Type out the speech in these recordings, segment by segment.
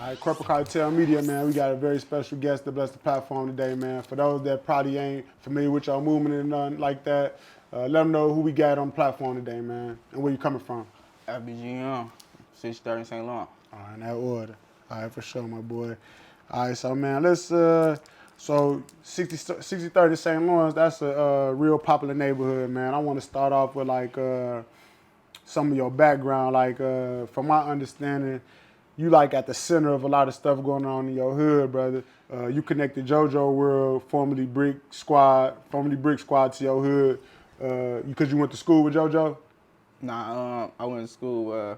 All right, Corporate Cartel Media, man, we got a very special guest to bless the platform today, man. For those that probably ain't familiar with your movement and nothing like that, let them know who we got on the platform today, man, and where you coming from. FBG Young, 630 St. Laurent. All right, in that order. All right, for sure, my boy. All right, so, man, let's, so 6030 St. Lawrence, that's a real popular neighborhood, man. I want to start off with, like, some of your background. Like, from my understanding, you like at the center of a lot of stuff going on in your hood, brother. You connected JoJo World, formerly Brick Squad, to your hood, because you went to school with JoJo? Nah, I went to school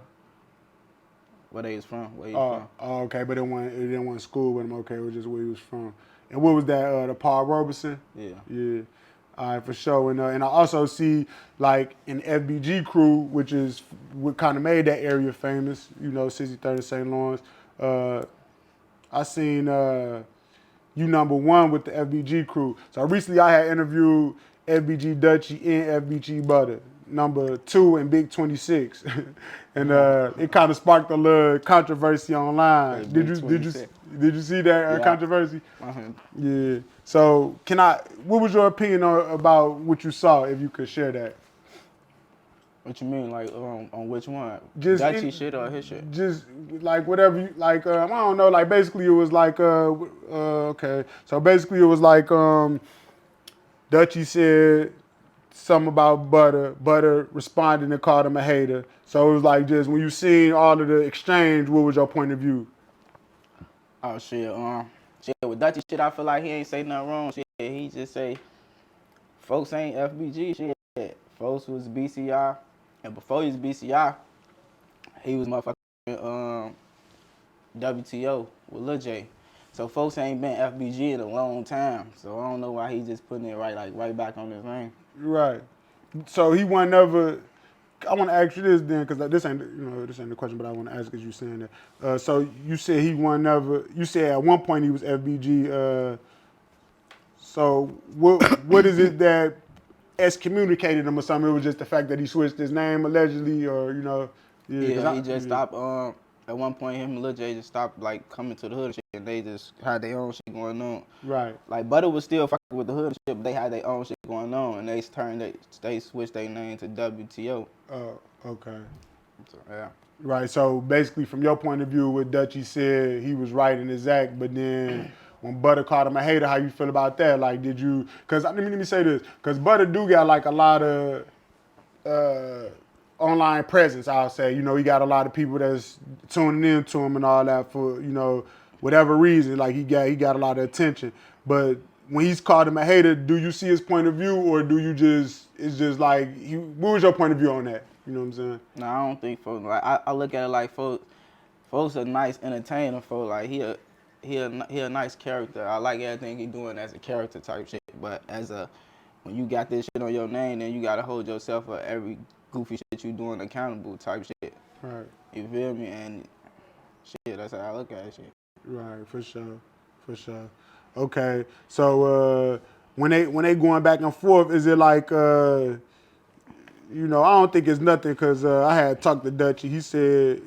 where they was from, where he was from. Oh, okay, but it didn't want school with him. Okay, it was just where he was from. And what was that? The Paul Robeson? Yeah. Yeah. All right, for sure. And I also see, like, in FBG crew, which is what kind of made that area famous, 6030 St. Lawrence. I seen you #1 with the FBG crew. So recently I had interviewed FBG Dutchie and FBG Butta, #2 and Big 26. And it kind of sparked a little controversy online. Hey, Did you see that controversy? Uh-huh. Yeah. So what was your opinion about what you saw, if you could share that? What you mean, like, on which one? Just Dutchie shit or his shit? Just like whatever you like. I don't know. Like basically, it was like okay. So basically, it was like Dutchie said something about Butta. Butta responded and called him a hater. So it was like just when you seen all of the exchange, what was your point of view? Oh shit. With Dutchie shit, I feel like he ain't say nothing wrong. Shit, he just say, folks ain't FBG shit. Folks was BCI, and before he was BCI, he was motherfucking WTO with Lil J. So folks ain't been FBG in a long time. So I don't know why he just putting it right back on his name. Right. So he wasn't ever. I want to ask you this then, because this ain't the question, but I want to ask because you saying that. So you said he wasn't ever. You said at one point he was FBG. So what is it that excommunicated him or something? It was just the fact that he switched his name allegedly, or Yeah, he just stopped. At one point, him and Lil J just stopped like coming to the hood and shit, and they just had their own shit going on. Right. Like Butta was still fucking with the hood and shit, but they had their own shit going on, and they switched their name to WTO. Oh, okay. So, yeah. Right. So basically, from your point of view, what Dutchie said, he was right in his act, but then when Butta called him a hater, how you feel about that? Like, did you? Because let me say this, because Butta do got like a lot of online presence. I'll say, he got a lot of people that's tuning in to him and all that for whatever reason. Like he got a lot of attention, but when he's called him a hater, do you see his point of view, or do you it's just like what was your point of view on that? You know what I'm saying? No, I don't think folks like I look at it like folks a nice entertainer. Folks like he a nice character. I like everything he doing as a character type shit. But when you got this shit on your name, then you gotta hold yourself for every goofy shit you doing accountable type shit. Right. You feel me? And shit, that's how I look at it, shit. Right, for sure. Okay, so when they going back and forth, is it like I don't think it's nothing, because I had talked to Dutchie. He said,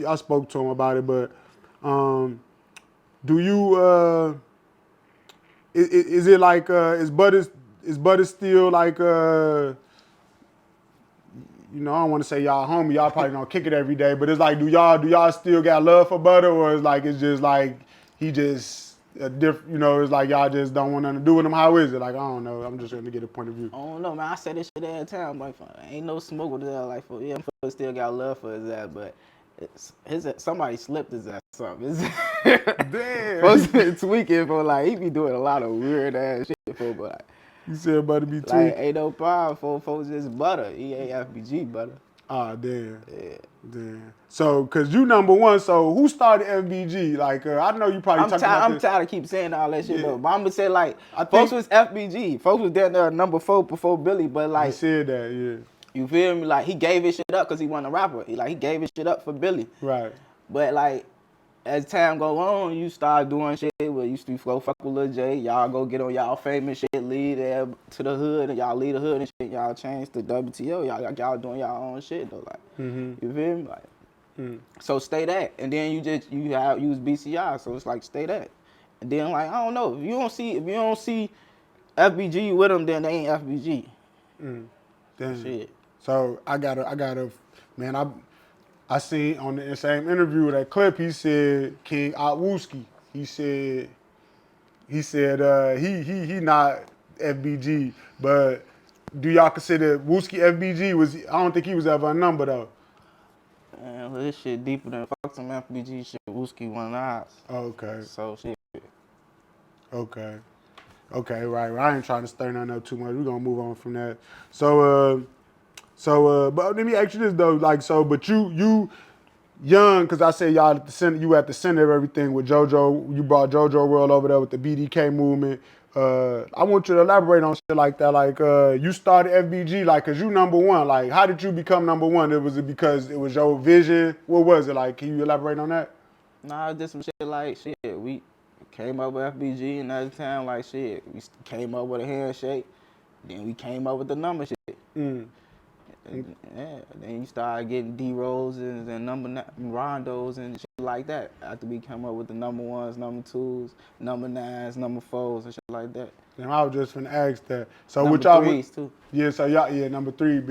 I spoke to him about it, but do you is it like is Butta still like I don't want to say y'all homie, y'all probably don't kick it every day, but it's like, do y'all still got love for Butta, or it's just like he just it's like y'all just don't want nothing to do with him? How is it? Like, I don't know. I'm just trying to get a point of view. I don't know, man. I say this shit every time. Like, ain't no smoke with that. Like, folks still got love for his ass, but somebody slipped his ass something. Damn. Folks been tweaking for like he be doing a lot of weird ass shit for, but like. You said Butta be tweaking? Like, ain't no problem for folks just Butta. He ain't FBG Butta. Ah, damn. Yeah. Damn. So, cause you #1, so who started FBG? Like, I know you probably talking about I'm tired of keep saying all that shit, though. But I'm gonna say, like, folks was FBG. Folks was down there #4 before Billy, but like. He said that, yeah. You feel me? Like, he gave his shit up because he wasn't a rapper. He gave his shit up for Billy. Right. But like, as time go on, you start doing shit where you used to go fuck with Lil J. Y'all go get on y'all famous shit, lead there to the hood, and y'all lead the hood and shit. Y'all change to WTO. Y'all doing y'all own shit though. Like, you feel me? Like, So stay that, and then you use BCI, so it's like stay that, and then like I don't know, if you don't see FBG with them, then they ain't FBG. Damn. Shit. So I gotta, man. I seen on the same interview that clip. He said King Otwooski. He said he not FBG, but do y'all consider Wooski FBG? I don't think he was ever a number though. Man, this shit deeper than fuck some FBG shit. Wooski one of the eyes. Okay. So shit. Okay. Okay, right. I ain't trying to stir nothing up too much. We're gonna move on from that. So but let me ask you this though, like, so, but you young, because I said y'all at the center, you at the center of everything with JoJo. You brought JoJo World over there with the BDK movement. I want you to elaborate on shit like that. Like, you started FBG, like, cause you number one. Like, how did you become number one? Was it because it was your vision? What was it like? Can you elaborate on that? Nah, I did some shit like shit. We came up with FBG and at the time like shit. We came up with a handshake. Then we came up with the number shit. Yeah, then you start getting D Roses and Rondos and shit like that. After we come up with the number ones, number twos, number nines, number fours and shit like that. And I was just finna ask that. So number what y'all threes too. Yeah, so y'all, number three,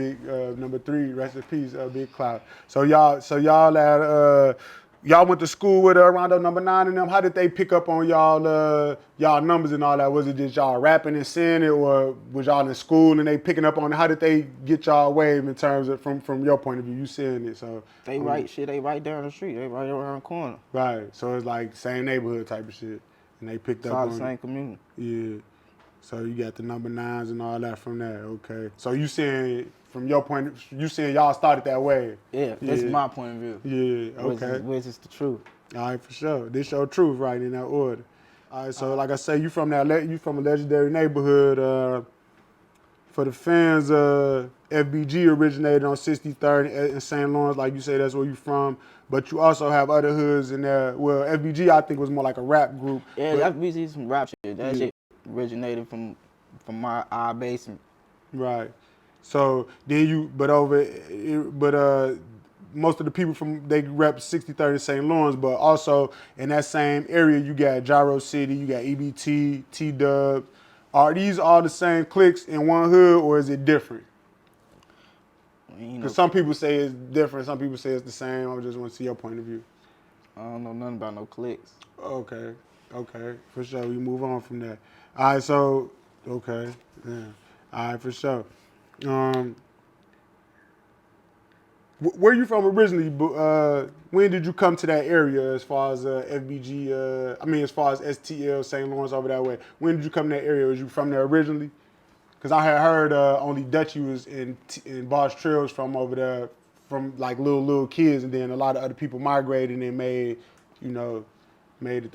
number three, rest in peace, Big Cloud. So y'all at y'all went to school with Rondo number 9 and them. How did they pick up on y'all numbers and all that? Was it just y'all rapping and saying it, or was y'all in school and they picking up on it? How did they get y'all wave in terms of from your point of view? You saying it, so they right down the street. They right around the corner. Right. So it's like same neighborhood type of shit, and they picked up on the same community. Yeah. So you got the number 9s and all that from there. Okay. So you saying from your point, you saying y'all started that way? Yeah. This is my point of view. Yeah. Okay. Which is the truth. All right, for sure. This your truth, right, in that order. All right. So like I say, you from a legendary neighborhood. For the fans, FBG originated on 63rd in St. Lawrence, like you say, that's where you from. But you also have other hoods in there. Well, FBG I think was more like a rap group. Yeah, FBG some rap shit. That shit originated from our basement. Right. So then most of the people they rep 63rd in St. Lawrence, but also in that same area you got Gyro City, you got EBT, T-Dub. Are these all the same cliques in one hood, or is it different? Because some people say it's different, some people say it's the same. I just want to see your point of view. I don't know nothing about no cliques. Okay, for sure. We move on from that. All right, so, okay, yeah. All right, for sure. Where you from originally? When did you come to that area as far as FBG, as far as STL, St. Lawrence over that way? When did you come to that area? Was you from there originally? Because I had heard only Dutchie was in Boss Trails from over there, from like little kids, and then a lot of other people migrated and made it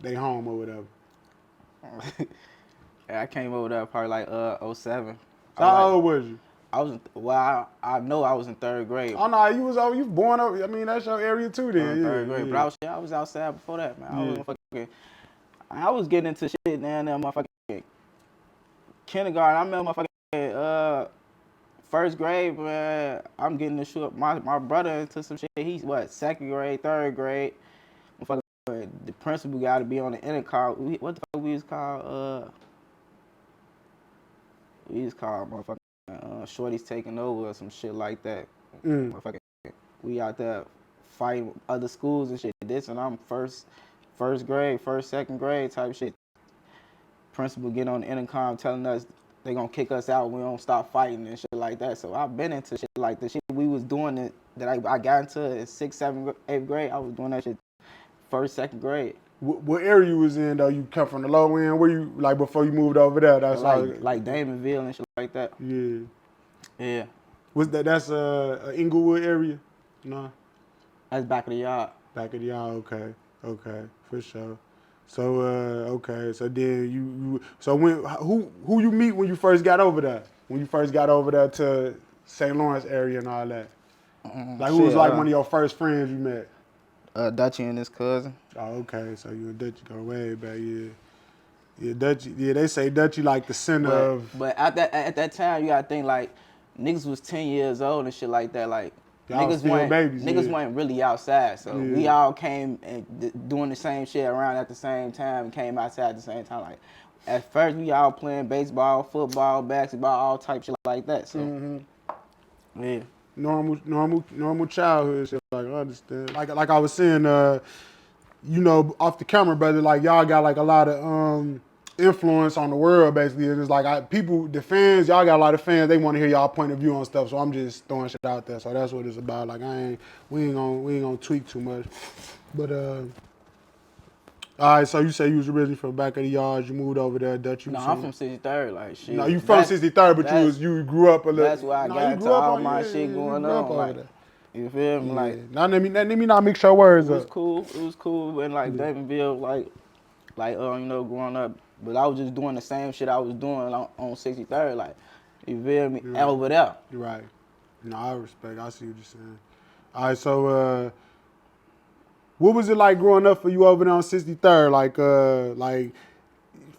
they home or whatever. Yeah, I came over there probably like 07. So how old was you? I know I was in 3rd grade. Oh no, you born over. I mean, that's your area too then. Yeah, 3rd grade, but I was outside before that, man. I was getting into shit down there, motherfucking kindergarten. I remember motherfucking 1st grade, man. I'm getting the shit. My brother into some shit. He's 2nd grade, 3rd grade. Motherfucking the principal got to be on the intercom. What the fuck we was called? We was called motherfucking. Shorty's taking over or some shit like that. Motherfucking, we out there fighting other schools and shit. This and I'm first grade, 2nd grade type shit. Principal get on the intercom telling us they gonna kick us out when we don't stop fighting and shit like that. So I've been into shit like this. Shit we was doing it that I got into in 6th, 7th, 8th grade. I was doing that shit 1st, 2nd grade. What area you was in though? You come from the low end? Where you like before you moved over there? That's like Damonville and shit like that. Yeah. Yeah. Was that's a Inglewood area? No. That's back of the yard. Back of the yard. Okay, for sure. So okay. So then who you meet when you first got over there? When you first got over there to St. Lawrence area and all that? Like who was like one of your first friends you met? Dutchie and his cousin. Oh, okay. So you and Dutchie go way back, yeah. Yeah, Dutchie. Yeah, they say Dutchie like the center of. But at that time, you gotta think like niggas was 10 years old and shit like that. Like Y'all still babies. Niggas weren't really outside, so we all came and doing the same shit around at the same time and came outside at the same time. Like, at first, we all playing baseball, football, basketball, all type shit like that. So, yeah. Normal childhood shit. Like, I understand. Like I was saying, you know, off the camera, brother, like y'all got like a lot of influence on the world, basically. And it's like the fans, y'all got a lot of fans. They want to hear y'all point of view on stuff. So I'm just throwing shit out there. So that's what it's about. Like we ain't gonna tweak too much. But all right. So you say you was originally from back of the yards. You moved over there, Dutch. No, I'm from 63rd. Like shit. No, you from 63rd, but you grew up a little. That's why I got into all my shit going on. Like, you feel me? Like, now let me not mix your words up. It was cool in like Davidville, like you know, growing up. But I was just doing the same shit I was doing on 63rd, like, you feel me? Over there. Right. No, I respect. I see what you're saying. All right, so what was it like growing up for you over there on 63rd? Like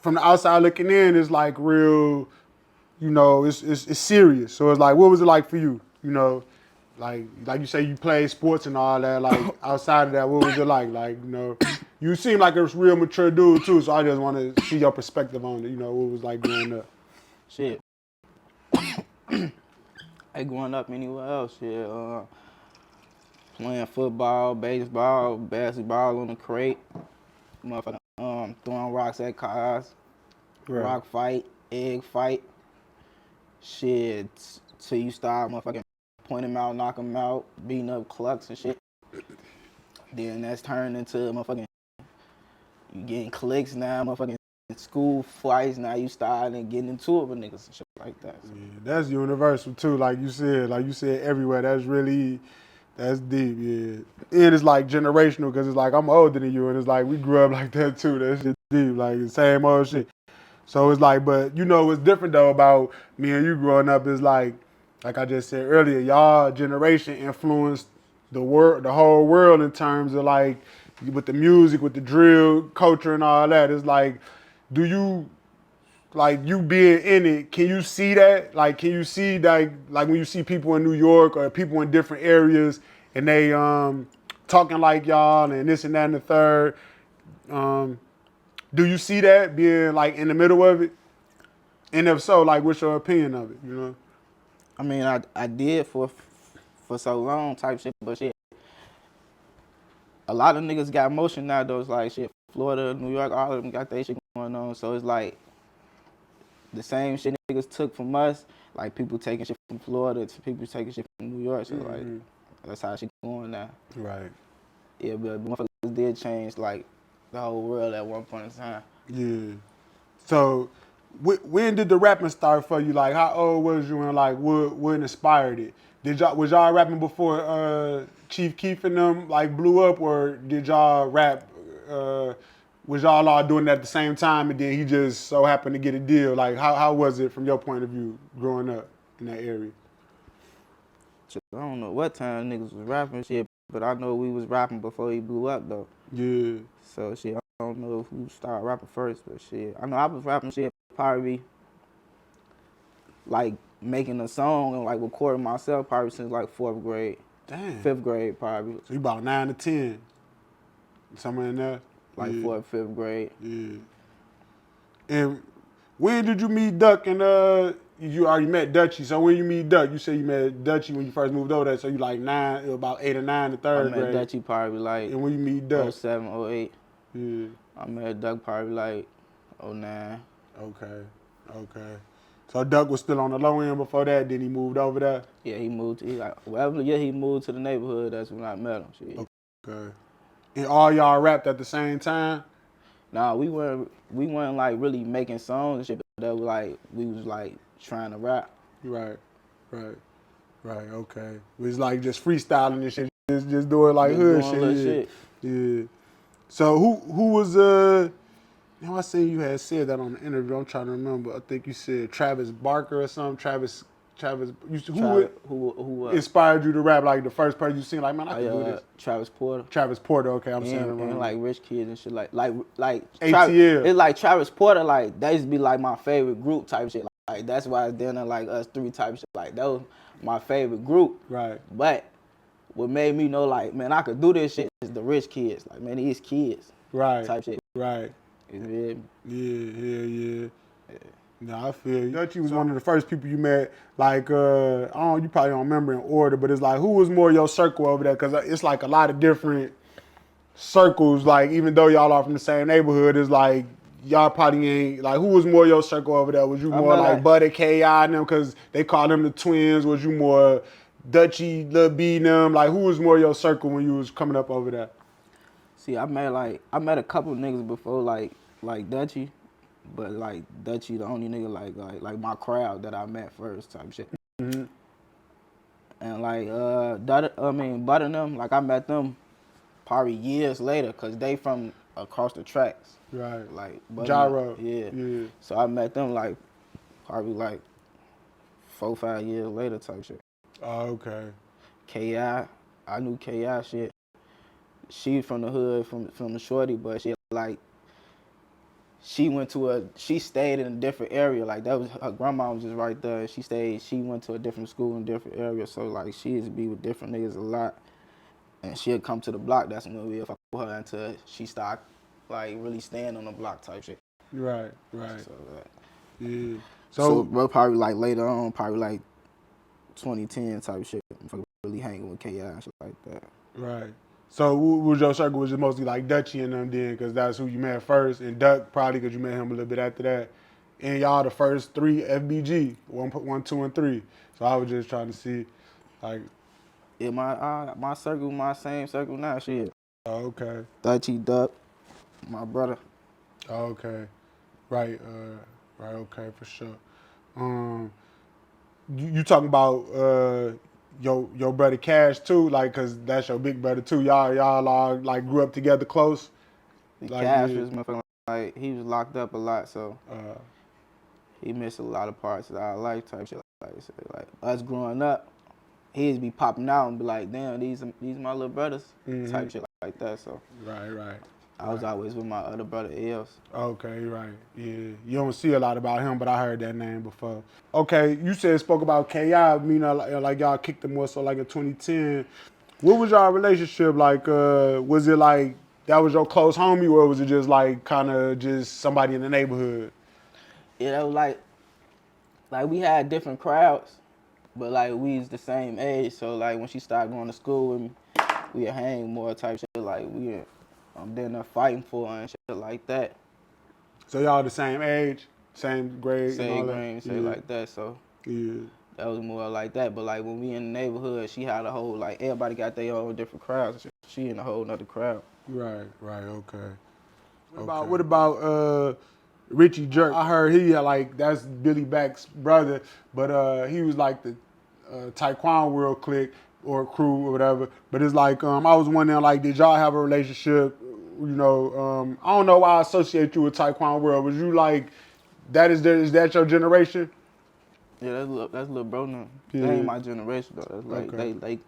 from the outside looking in, it's like real, you know, it's serious. So it's like, what was it like for you? You know, like you say you play sports and all that. Like outside of that, what was it like? Like, you know, you seem like a real mature dude too. So I just want to see your perspective on it. You know, what it was like growing up. Shit. Hey, growing up anywhere else, shit. Playing football, baseball, basketball on the crate. Motherfucking throwing rocks at cars. Right. Rock fight, egg fight. Shit, till you start motherfucking point them out, knock them out, beating up clucks and shit. Then that's turned into motherfucking, you getting clicks now, motherfucking school fights. Now you starting getting into it with niggas and shit like that. So. Yeah, that's universal too, like you said everywhere. That's deep, yeah. And it's like generational, because it's like I'm older than you, and it's like we grew up like that too. That shit deep, like the same old shit. So it's like, but you know what's different though about me and you growing up is like I just said earlier, y'all generation influenced the whole world in terms of like with the music, with the drill culture and all that. It's like, do you, like you being in it, can you see that? Like, can you see that, like when you see people in New York or people in different areas and they talking like y'all and this and that and the third, do you see that being like in the middle of it? And if so, like what's your opinion of it, you know? I mean, I did for so long type shit, but shit, a lot of niggas got motion now though. It's like shit, Florida, New York, all of them got their shit going on. So it's like the same shit niggas took from us, like people taking shit from Florida to people taking shit from New York. So like that's how shit going now. Right. Yeah, but motherfuckers did change like the whole world at one point in time. Yeah. So when did the rapping start for you? Like how old was you and like what inspired it? Was y'all rapping before Chief Keef and them like blew up, or did y'all rap? Was y'all all doing it at the same time, and then he just so happened to get a deal? Like how was it from your point of view growing up in that area? I don't know what time niggas was rapping shit, but I know we was rapping before he blew up though. Yeah. So shit, I don't know who started rapping first, but shit, I know I was rapping shit probably like making a song and like recording myself probably since like 4th grade. Damn. 5th grade probably. So you about 9 to 10, somewhere in there. Like 4th, 5th grade. Yeah. And when did you meet Duck and you already met Dutchie? So when you meet Duck, you say you met Dutchie when you first moved over there. So you like about 8 or 9 in 3rd grade. I met Dutchie probably like. And when you meet Duck? 07, 08. Yeah. I met Duck probably like 09. Okay. So Duck was still on the low end before that. Then he moved over there. Yeah, he moved. He moved to the neighborhood. That's when I met him. Shit. Okay. And all y'all rapped at the same time? Nah, we weren't like really making songs and shit, but that was like we was like trying to rap. Right. Okay. It was like just freestyling and shit, just doing like hood shit. Yeah. So who was I seen you had said that on the interview. I'm trying to remember. I think you said Travis Barker or something. Travis. Who inspired you to rap? Like the first person you seen, like man, I can do this. Travis Porter. Travis Porter. Okay, I'm saying it wrong. And like Rich Kids and shit like ATL. It's like Travis Porter. Like that used to be like my favorite group type shit. Like that's why it's down there like us 3 type shit. Like that was my favorite group. Right. But what made me know, like, man, I could do this shit is the rich kids. Like, man, these kids. Right. Type shit. Right. You feel me? Yeah. Nah, I feel you. Dutchie was one of the first people you met. Like, I don't, you probably don't remember in order, but it's like, who was more your circle over there? Because it's like a lot of different circles. Like, even though y'all are from the same neighborhood, it's like y'all probably ain't like. Who was more your circle over there? Was you more like Butta, K.I. and them? Because they call them the twins. Was you more Dutchie, Lil B and them? Like, who was more your circle when you was coming up over there? See, I met a couple niggas before, like Dutchie, but like Dutchie the only nigga like my crowd that I met first type shit. Mm-hmm. And like Butta and them, like I met them probably years later, cause they from across the tracks. Right. Like Gyro. Yeah. Yeah. So I met them like probably like 4-5 years later type shit. Oh, okay. K.I. I knew K.I. shit. She from the hood, from the shorty, but she like she stayed in a different area. Like that was her grandma was just right there. She went to a different school in a different area. So like she used to be with different niggas a lot. And she'd come to the block, that's when we'd fuck with her until she started like really staying on the block type shit. Right. So Yeah. So probably like later on, probably like 2010 type shit. Really hanging with K.I. and shit like that. Right. So was your circle was it mostly like Dutchie and them then, because that's who you met first, and Duck probably because you met him a little bit after that, and y'all the first 3 FBG, 1, 2, and 3. So I was just trying to see, like. Yeah, my circle, my same circle now, shit. Oh, okay. Dutchie, Duck, my brother. Oh, okay. Right. Okay, for sure. You talking about your brother Cash too, like, cause that's your big brother too. Y'all all like grew up together close. Like, Cash was motherfucking like he was locked up a lot, so he missed a lot of parts of our life type shit. Like us growing up, he'd be popping out and be like, damn, these my little brothers type shit like that. So right. I was always with my other brother Els. Okay, right. Yeah, you don't see a lot about him, but I heard that name before. Okay, you spoke about K.I. Like y'all kicked him more so like in 2010. What was y'all relationship like? Was it like that was your close homie, or was it just like kind of just somebody in the neighborhood? Yeah, that was like we had different crowds, but like we was the same age. So like when she started going to school with me, we'd hang more type shit. Like we then they're fighting for her and shit like that. So y'all the same age, same grade, same and all grade, that? shit like that. So yeah, that was more like that. But like when we in the neighborhood, she had a whole like everybody got their own different crowds. She in a whole nother crowd. Right, okay. What about Richie Jerk? I heard he like that's Billy Back's brother, but he was like the Tyquan World clique or crew or whatever. But it's like I was wondering, like, did y'all have a relationship? You know, I don't know why I associate you with Tyquan World. Was you like that? Is that your generation? Yeah, that's little bro now. Yeah. They ain't my generation though. That's like they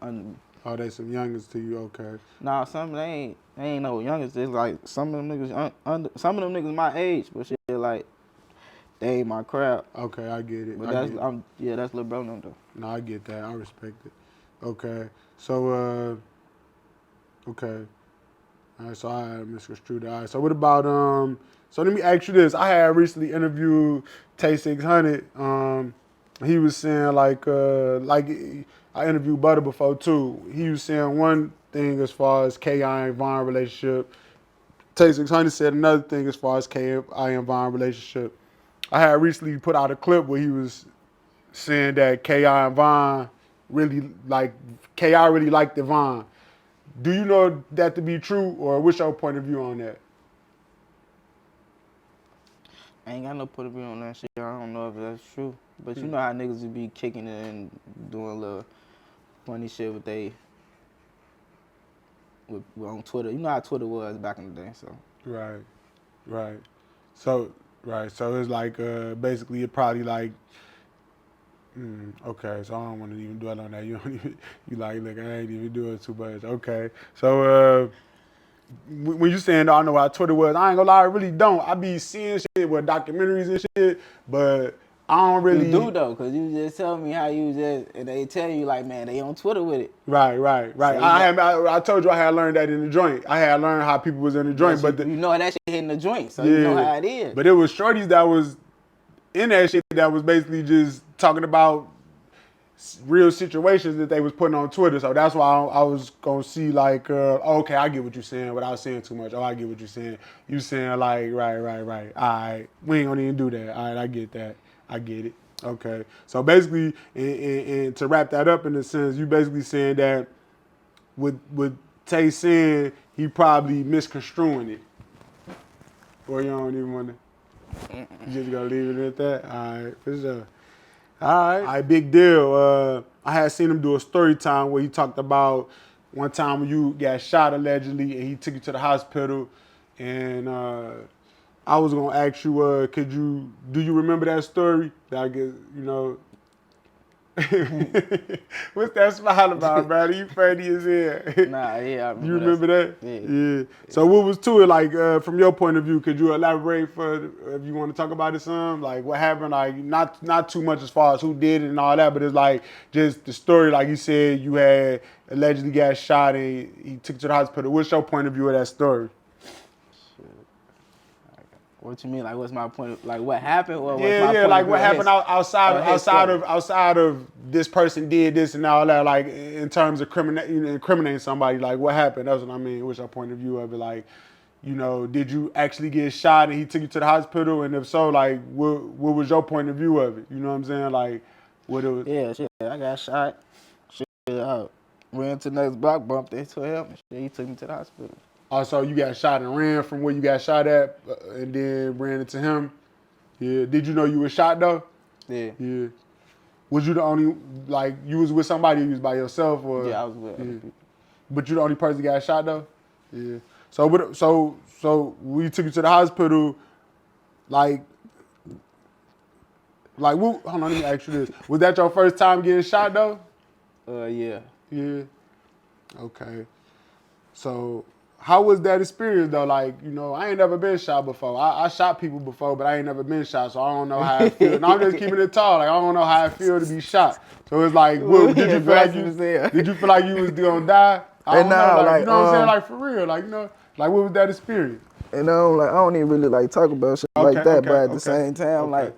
Oh, they some youngest to you, okay. Nah, they ain't no youngest. It's like some of them niggas some of them niggas my age, but shit like they ain't my crowd. Okay, I get it. But that's little bro now though. No, I get that. I respect it. Okay. So okay. All right, so I misconstrued that. All right, so what about so let me ask you this. I had recently interviewed Tay 600. He was saying like I interviewed Butta before too. He was saying one thing as far as K.I. and Von relationship. Tay 600 said another thing as far as K.I. and Von relationship. I had recently put out a clip where he was saying that K.I. and Von really like K.I. really liked the Von. Do you know that to be true, or what's your point of view on that? I ain't got no point of view on that shit. I don't know if that's true. But you know how niggas would be kicking it and doing a little funny shit with on Twitter. You know how Twitter was back in the day, so. Right. So it's like basically it probably like okay, so I don't want to even dwell on that. You don't even, you like, look, I ain't even doing too much. Okay, so when you saying, I know how Twitter was, I ain't gonna lie, I really don't. I be seeing shit with documentaries and shit, but I don't really You do though, cause you just tell me how you just, and they tell you like, man, they on Twitter with it. Right. So I told you I had learned that in the joint. I had learned how people was in the joint, but you know that shit hitting the joint, so you know how it is. But it was shorties that was in that shit that was basically just talking about real situations that they was putting on Twitter. So that's why I was gonna see like, okay, I get what you're saying without saying too much. Oh, I get what you're saying. You saying like, right. All right, we ain't gonna even do that. All right, I get that. I get it. Okay. So basically, and to wrap that up in a sense, you basically saying that with Tay saying he probably misconstruing it, or you don't even want to. You just gonna leave it at that. All right, for sure. All right, big deal. I had seen him do a story time where he talked about one time when you got shot allegedly and he took you to the hospital. And I was gonna ask you, do you remember that story? That I guess, what's that smile about, brother? You funny as hell. Nah, yeah, I remember. You remember that? Yeah. So what was to it, like, from your point of view? Could you elaborate if you want to talk about it some? Like, what happened? Like, not too much as far as who did it and all that, but it's like just the story. Like you said, you had allegedly got shot and he took you to the hospital. What's your point of view of that story? What you mean? Like, what's my point? Like, what happened? Or what's my Yeah, point like of view what happened outside of this person did this and all that. Like in terms of incriminating somebody. Like what happened? That's what I mean. What's your point of view of it? Like, did you actually get shot and he took you to the hospital? And if so, like, what was your point of view of it? You know what I'm saying? Like, what it was. Yeah, shit. I got shot. Shit, ran to the next block, bumped into him. Shit, he took me to the hospital. Also, you got shot and ran from where you got shot at, and then ran into him. Yeah. Did you know you were shot though? Yeah. Yeah. Was you the only, like, you was with somebody or you was by yourself? Or Yeah, I was with other people. But you the only person that got shot though? Yeah. So when you took you to the hospital, like hold on, let me ask you this. Was that your first time getting shot though? Yeah. Yeah. Okay. So how was that experience though? Like, I ain't never been shot before. I shot people before, but I ain't never been shot, so I don't know how it feels. And I'm just keeping it tall. Like, I don't know how it feels to be shot. So it's like, did you feel like you was gonna die? I don't know. Like, you know what I'm saying? Like, for real. Like, like, what was that experience? And I don't even really like talk about shit like that, but at the same time, like,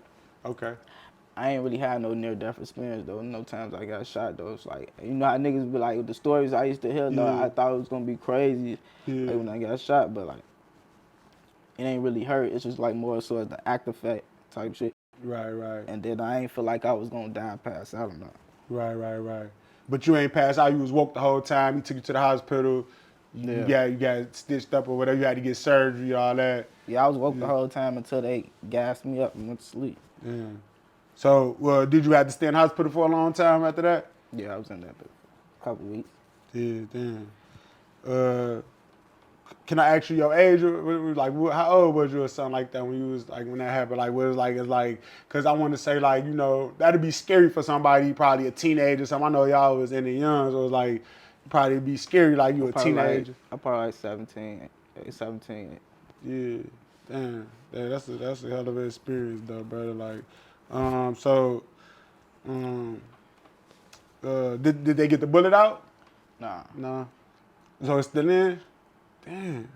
I ain't really had no near-death experience, though. No times I got shot, though. It's like, how niggas be like, with the stories I used to hear, though, I thought it was going to be crazy like, when I got shot, but, like, it ain't really hurt. It's just, like, more so as the after effect type shit. Right. And then I ain't feel like I was going to die and pass out or not. Right. But you ain't passed out. You was woke the whole time. He took you to the hospital. You got stitched up or whatever. You had to get surgery, all that. Yeah, I was woke the whole time until they gassed me up and went to sleep. Yeah. So, did you have to stay in the hospital for a long time after that? Yeah, I was in there for a couple weeks. Yeah, damn. Can I ask you your age? Like, how old was you or something like that when you was like when that happened? Like, what it was like? It's like, cause I want to say like, that'd be scary for somebody, probably a teenager or something. I know y'all was in the young, so it was like, probably be scary like you a teenager. I'm probably like 17. Yeah, damn. Yeah, that's a hell of an experience though, brother. Like, did they get the bullet out? Nah. So it's still in? Damn.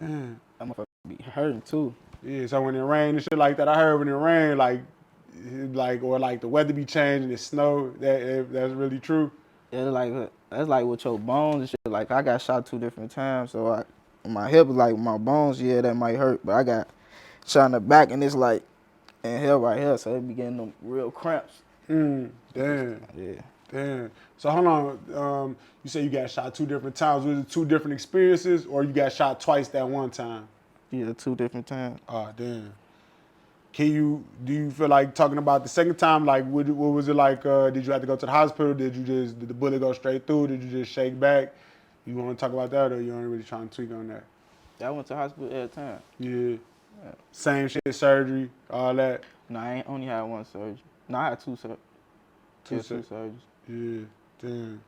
That motherfucker be hurting too. Yeah, so when it rained and shit like that, I heard when it rained, or the weather be changing, it snow, that's really true. Yeah, that's like with your bones and shit. Like, I got shot 2 different times, so my hip, like, my bones, yeah, that might hurt, but I got shot in the back, and it's like, in here right here, so it be getting them real cramps. Damn. Yeah. Damn. So hold on, you say you got shot 2 different times. Was it 2 different experiences, or you got shot twice that one time? Yeah, 2 different times. Oh, damn. Do you feel like talking about the second time? Like, what was it like? Did you have to go to the hospital? Did the bullet go straight through? Did you just shake back? You want to talk about that, or you ain't really trying to tweak on that? I went to the hospital every time. Yeah. Same shit, surgery, all that. No, I ain't only had 1 surgery. No, I had 2 surgeries. 2 surgeries. Yeah, damn.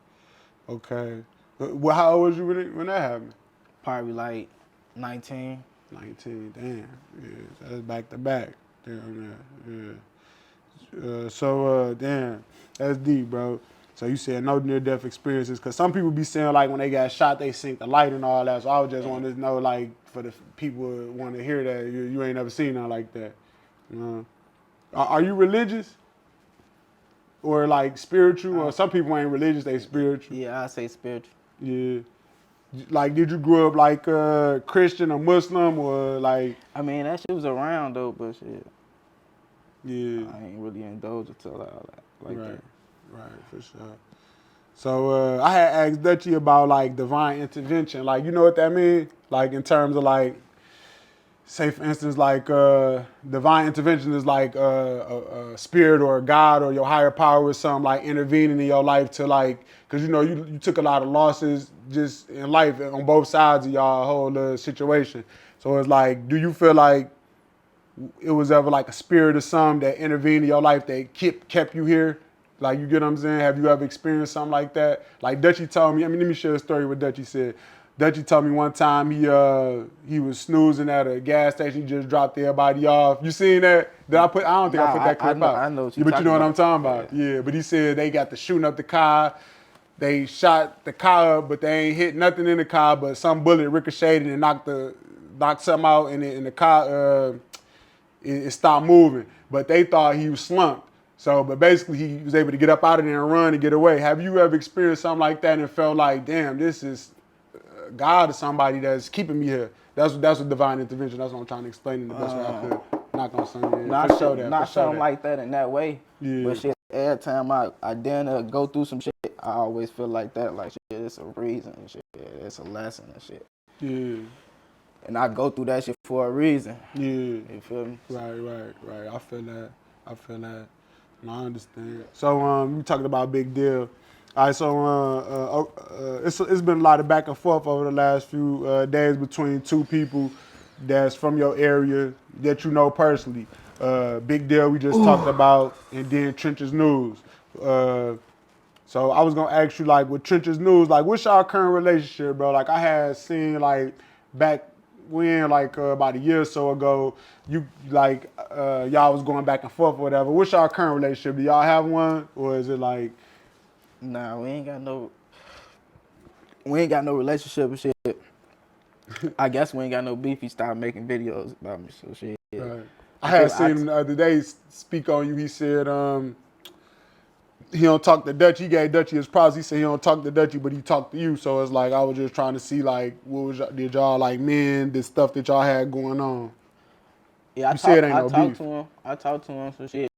Okay. Well, how old was you when that happened? Probably like 19. 19, damn. Yeah, that's back to back. Damn, yeah. Damn, that's deep, bro. So you said no near-death experiences, because some people be saying like when they got shot, they sink the light and all that. So I would just want to know, like, for the people who want to hear that, you ain't never seen nothing like that. Are you religious? Or like spiritual? Or some people ain't religious, they spiritual. Yeah, I say spiritual. Yeah. Like, did you grow up like Christian or Muslim or like? I mean, that shit was around though, but shit, Yeah. I ain't really indulged into all that like that. Right, for sure. So I had asked Dutchie about like divine intervention. Like, you know what that means? Like in terms of like, say for instance, like divine intervention is like a spirit or a God or your higher power or something like intervening in your life to like, because you know you took a lot of losses just in life on both sides of y'all whole situation. So it's like, do you feel like it was ever like a spirit or something that intervened in your life that kept you here? Like, you get what I'm saying? Have you ever experienced something like that? Like Dutchie told me, let me share a story what Dutchie said. Dutchie told me one time he was snoozing at a gas station, he just dropped everybody off. You seen that? I don't think I put that clip out. I know but you know what I'm talking about. Yeah, but he said they got the shooting up the car. They shot the car up, but they ain't hit nothing in the car, but some bullet ricocheted and knocked something out, and the car it stopped moving. But they thought he was slumped. So, but basically he was able to get up out of there and run and get away. Have you ever experienced something like that and felt like, damn, this is God or somebody that's keeping me here? That's what divine intervention. That's what I'm trying to explain in the best way I could. Not gonna say that. Not something like that in that way. Yeah. But shit, every time I dare go through some shit, I always feel like that. Like shit, it's a reason and shit. It's a lesson and shit. Yeah. And I go through that shit for a reason. Yeah. You feel me? Right. I feel that. No, I understand. So we talking about Big Deal. All right, so it's been a lot of back and forth over the last few days between two people that's from your area that you know personally. Big Deal we just talked about, and then Trenches News. So I was gonna ask you, like, with Trenches News, like, what's y'all current relationship, bro? Like, I had seen like back when, like about a year or so ago, you like y'all was going back and forth or whatever. What's y'all current relationship? Do y'all have one, or is it like? Nah, we ain't got no relationship and shit. I guess we ain't got no beef. He started making videos about me, so shit. Right. I had seen him the other day speak on you. He said he don't talk to Dutchie. He gave Dutchie his props. He said he don't talk to Dutchie, but he talked to you. So it's like I was just trying to see, like, what was did y'all like men, the stuff that y'all had going on. Yeah, I talked to him, so shit.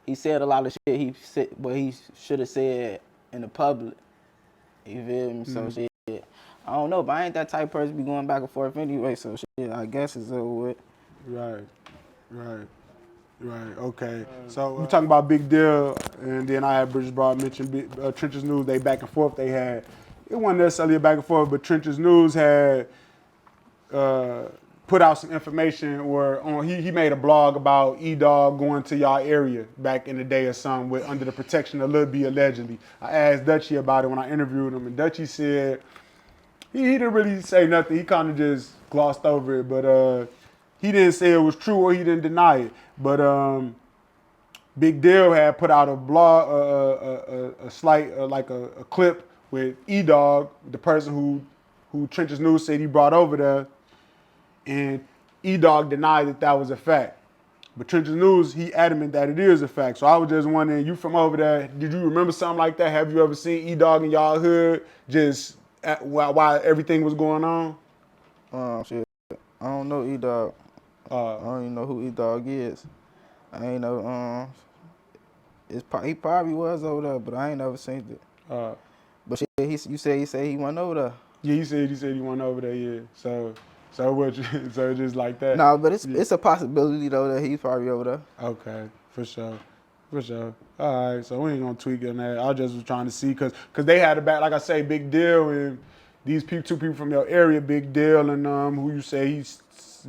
He said a lot of shit he said, but he should have said in the public. You feel me? So shit, I don't know, but I ain't that type of person to be going back and forth anyway. So shit, I guess it's over with. Right. Okay. So we talking about Big Deal, and then I had Bridges Broad mentioned Trenches News. They back and forth. They had, it wasn't necessarily a back and forth, but Trenches News had put out some information, or he made a blog about E-Dog going to y'all area back in the day or something with under the protection of Lil B allegedly. I asked Dutchie about it when I interviewed him, and Dutchie said he didn't really say nothing. He kind of just glossed over it, but he didn't say it was true or he didn't deny it. But Big Deal had put out a blog, a slight like a clip with E-Dog, the person who Trenches News said he brought over there. And E-Dog denied that was a fact. But Trenches News, he adamant that it is a fact. So I was just wondering, you from over there, did you remember something like that? Have you ever seen E-Dog in y'all hood just while everything was going on? Shit, I don't know E-Dog. I don't even know who E-Dog is. I ain't know, he probably was over there, but I ain't never seen it. But shit, you said he went over there. Yeah, he said he went over there, yeah. So it's just like that. No, but it's a possibility though that he's probably over there. Okay, for sure. All right, so we ain't gonna tweak on that. I just was trying to see, cause they had a back, like I say, Big Deal, and these two people from your area, Big Deal, and who you say he's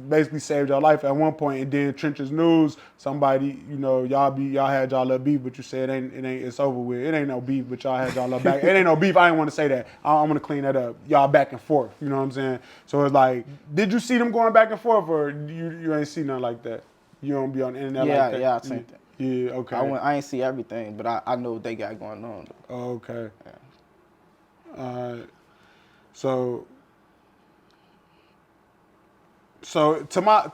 basically saved your life at one point, and then Trenches News, somebody, you know, y'all had y'all little beef, but you said it's over with. It ain't no beef, but y'all had y'all little back. It ain't no beef. I ain't want to say that. I'm gonna clean that up. Y'all back and forth. You know what I'm saying? So it's like, did you see them going back and forth, or you ain't see nothing like that? You don't be on the internet Yeah, like that? yeah, I think that. Yeah, okay. I ain't see everything, but I know what they got going on. Though. Oh, okay. Yeah. So to my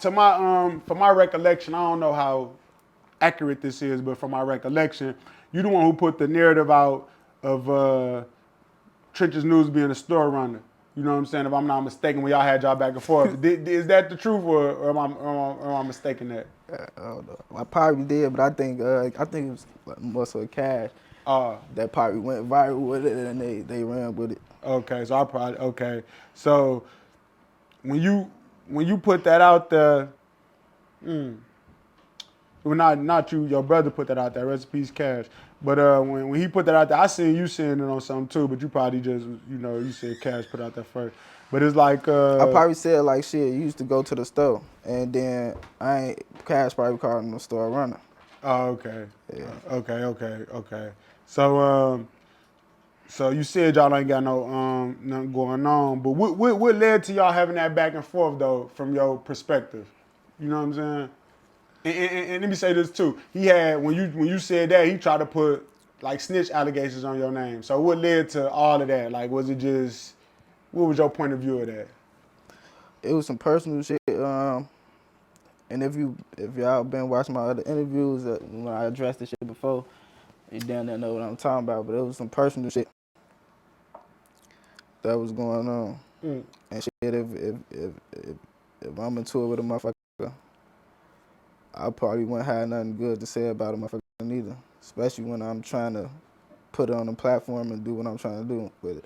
from my recollection, I don't know how accurate this is, but from my recollection, you the one who put the narrative out of Trenches News being a store runner. You know what I'm saying? If I'm not mistaken, when y'all had y'all back and forth, is that the truth, or am I mistaken that? I don't know. I probably did, but I think it was more so cash. That probably went viral with it, and they ran with it. Okay, so okay. So when you put that out there, well, not you, your brother put that out there. Recipes Cash. But when he put that out there, I seen you saying it on something too. But you probably just you said Cash put out there first. But it's like I probably said like shit. You used to go to the store, and then Cash probably called him the store runner. Oh, okay. Yeah. Okay. So you said y'all ain't got no nothing going on. But what led to y'all having that back and forth though, from your perspective? You know what I'm saying? And let me say this too. He had when you said that, he tried to put like snitch allegations on your name. So what led to all of that? Like, was it just what was your point of view of that? It was some personal shit. And if y'all been watching my other interviews when I addressed this shit before, you down there know what I'm talking about. But it was some personal shit that was going on. And shit, if I'm into it with a motherfucker, I probably wouldn't have nothing good to say about a motherfucker neither. Especially when I'm trying to put it on the platform and do what I'm trying to do with it.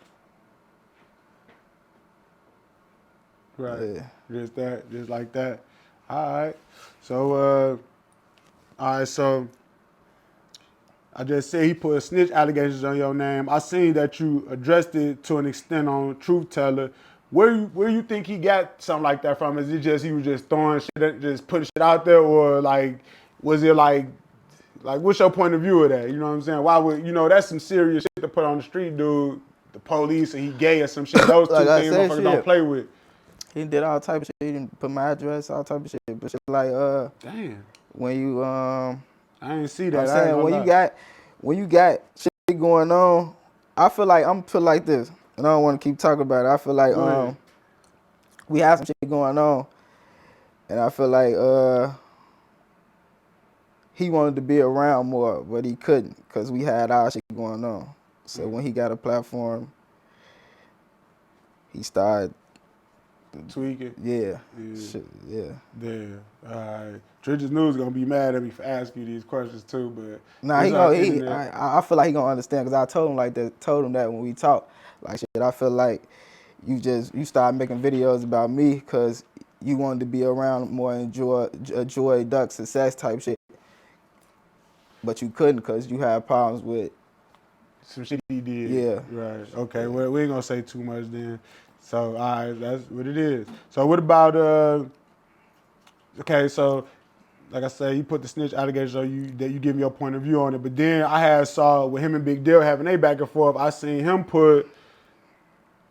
Right. Yeah. Just like that. All right. So I just said he put snitch allegations on your name. I seen that you addressed it to an extent on Truth Teller. Where you think he got something like that from? Is it just he was just throwing shit, just putting shit out there, or like was it like what's your point of view of that? You know what I'm saying? Why would that's some serious shit to put on the street, dude. The police and he gay or some shit. Those Like two I things said, motherfuckers don't play with. He did all type of shit. He didn't put my address, all type of shit. But shit like Damn. when you I didn't see that. I'm saying when you got shit going on, I feel like this, and I don't want to keep talking about it. I feel like we have some shit going on, and I feel like he wanted to be around more, but he couldn't because we had our shit going on. So when he got a platform, he started tweaking. Yeah. Shit, yeah. Yeah. All right. Trenches News gonna be mad at me for asking you these questions too, but nah, I feel like he gonna understand because I told him that when we talked. Like shit, I feel like you started making videos about me because you wanted to be around more and enjoy Duck's success type shit, but you couldn't because you had problems with some shit he did. Yeah. Right. Okay. Yeah. Well, we ain't gonna say too much then. So, all right, that's what it is. So, what about okay, so like I said, you put the snitch allegations on you that you give me your point of view on it. But then I saw with him and Big Deal having a back and forth, I seen him put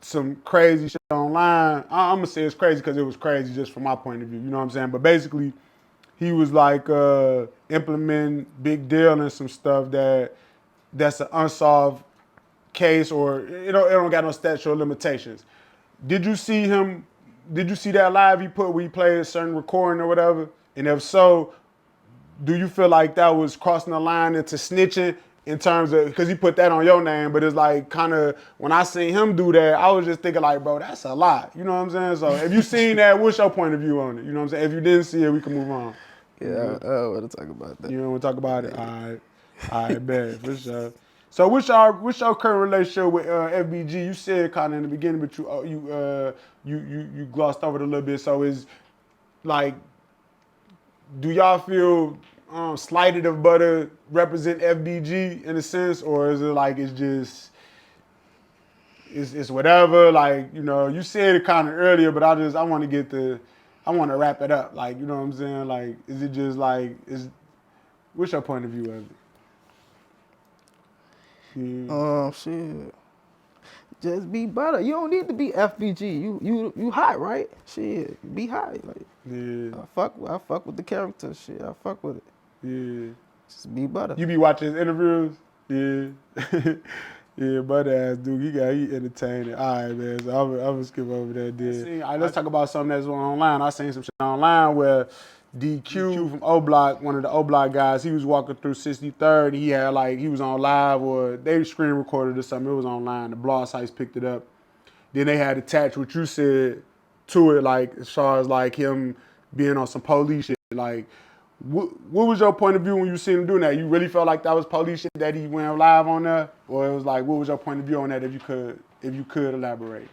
some crazy shit online. I'm gonna say it's crazy because it was crazy just from my point of view. You know what I'm saying? But basically, he was like implementing Big Deal and some stuff that's an unsolved case, or it don't got no statute of limitations. Did you see him? Did you see that live he put where he played a certain recording or whatever? And if so, do you feel like that was crossing the line into snitching in terms of, because he put that on your name, but it's like kind of, when I seen him do that, I was just thinking like, bro, that's a lot. You know what I'm saying? So if you seen that, what's your point of view on it? You know what I'm saying? If you didn't see it, we can move on. Yeah, I want to talk about that. You don't want to talk about it? All right, bet, for sure. So what's your current relationship with FBG? You said kind of in the beginning, but you glossed over it a little bit. So is like, do y'all feel slighted if Butta represent FBG in a sense, or is it like it's whatever? Like, you said it kind of earlier, but I want to wrap it up. Like, you know what I'm saying? Like, is it just like what's your point of view of it? Shit. Just be Butta. You don't need to be FBG. You hot, right? Shit, be hot. Like Yeah, I fuck with the character. Shit, I fuck with it. yeah. Just be Butta. You be watching his interviews? Yeah. Yeah, butt ass dude, he entertaining. All right, man. So I'm gonna skip over that. Then let's talk about something that's online. I seen some shit online where DQ from O Block, one of the O Block guys, he was walking through 63rd. He had he was on live or they screen recorded or something. It was online. The blog sites picked it up. Then they had attached what you said to it, like as far as like him being on some police shit. Like, what was your point of view when you seen him doing that? You really felt like that was police shit that he went live on there, or it was like, what was your point of view on that? If you could elaborate.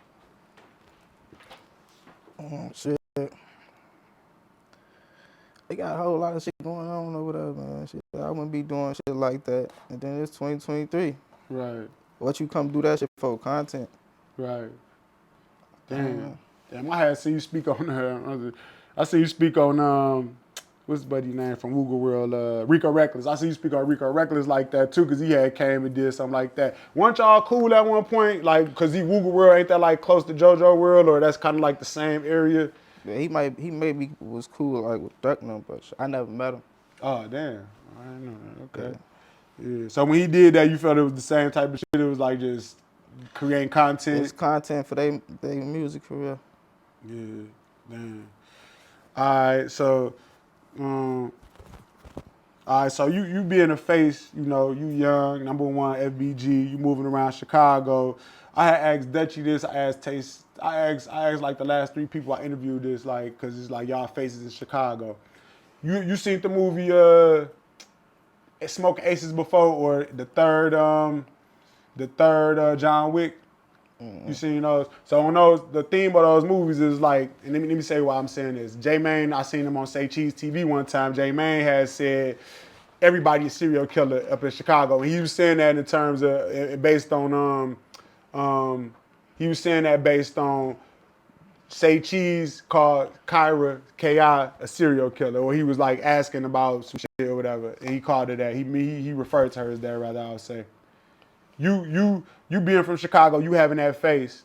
Shit. They got a whole lot of shit going on over there, man. Shit, I wouldn't be doing shit like that. And then it's 2023. Right. What you come do that shit for? Content. Right. Damn. Damn. I had seen you speak on I see you speak on what's his buddy name from Woogle World? Rico Reckless. I see you speak on Rico Reckless like that too, cause he had came and did something like that. Weren't y'all cool at one point? Like, cause Woogle World ain't that like close to JoJo World, or that's kind of like the same area? Yeah, he maybe was cool like with Thucknum, but I never met him. Oh damn. I didn't know that. Okay. Yeah. So when he did that, you felt it was the same type of shit. It was like just creating content. It's content for they music for real. Yeah. Damn. All right, so you being a face, you know, you young, #1 FBG, you moving around Chicago. I had asked Dutchie this, I asked Taste, I asked like the last 3 people I interviewed this, like, cause it's like y'all faces in Chicago. You seen the movie Smoking Aces before, or the third John Wick? You seen those? So on those, the theme of those movies is like, and let me say why I'm saying this. J Mane, I seen him on Say Cheese TV one time. J Mane has said everybody is serial killer up in Chicago, and he was saying that in terms of based on he was saying that based on Say Cheese called Kyra Ki a serial killer, or he was like asking about some shit or whatever, and he called her that. He referred to her as that, rather, I would say. You being from Chicago, you having that face.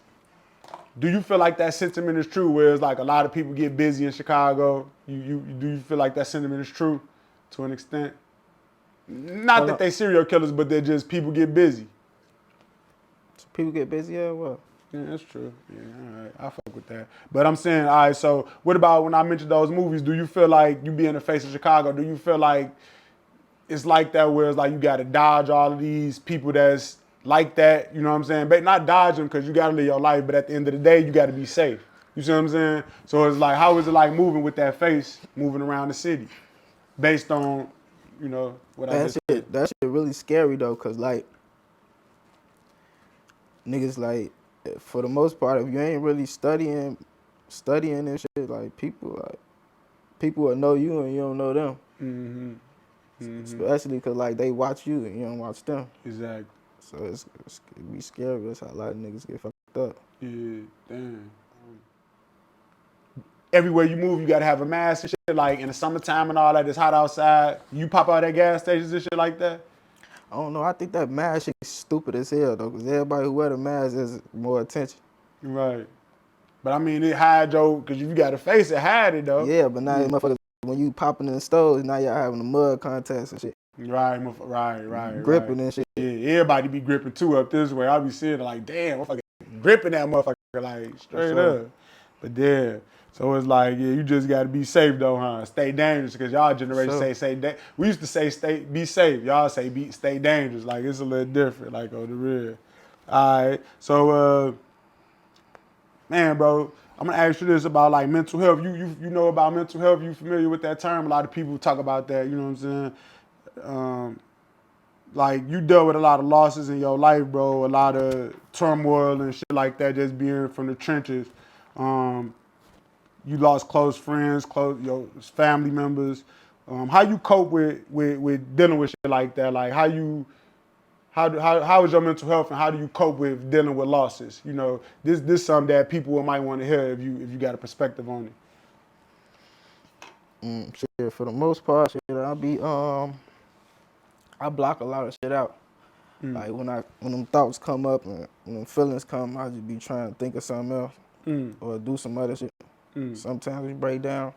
Do you feel like that sentiment is true? Where it's like a lot of people get busy in Chicago. Do you feel like that sentiment is true to an extent? Not that they serial killers, but they're just people get busy. People get busy, yeah, well. Yeah, that's true. Yeah, all right. I fuck with that. But I'm saying, all right, so what about when I mentioned those movies? Do you feel like you being the face of Chicago, do you feel like it's like that where it's like you got to dodge all of these people that's like that, you know what I'm saying? But not dodge them because you got to live your life, but at the end of the day, you got to be safe. You see what I'm saying? So it's like, how is it like moving with that face, moving around the city based on, you know, what I just said? That shit really scary though, cause like, niggas like, for the most part, if you ain't really studying and shit, like people will know you and you don't know them. Mm-hmm. Mm-hmm. Especially cause like they watch you and you don't watch them. Exactly. So it be scary. That's how a lot of niggas get fucked up. Yeah, damn. Everywhere you move, you gotta have a mask and shit. Like in the summertime and all that, it's hot outside. You pop out at gas stations and shit like that. I don't know. I think that mask shit is stupid as hell though, cause everybody who wear the mask has more attention. Right. But I mean, it hide your, cause you got to face it, hide it though. Yeah, but now motherfuckers, when you popping in the stores, now y'all having the mud contests and shit. Right. Gripping and shit. Yeah, everybody be gripping too up this way. I be seeing it like, damn, motherfucker gripping that motherfucker like straight up. But yeah, so it's like, yeah, you just got to be safe though, huh? Stay dangerous, cause y'all generation say we used to say be safe. Y'all say stay dangerous. Like it's a little different, like on the real. All right, so man, bro, I'm gonna ask you this about like mental health. You know about mental health? You familiar with that term? A lot of people talk about that. You know what I'm saying? Like you dealt with a lot of losses in your life, bro. A lot of turmoil and shit like that. Just being from the trenches. You lost close friends, your family members. How you cope with dealing with shit like that? Like how is your mental health and how do you cope with dealing with losses? You know, this something that people might want to hear if you got a perspective on it. Shit, for the most part, shit, I block a lot of shit out. Like when them thoughts come up and when them feelings come, I just be trying to think of something else or do some other shit. Sometimes we break down.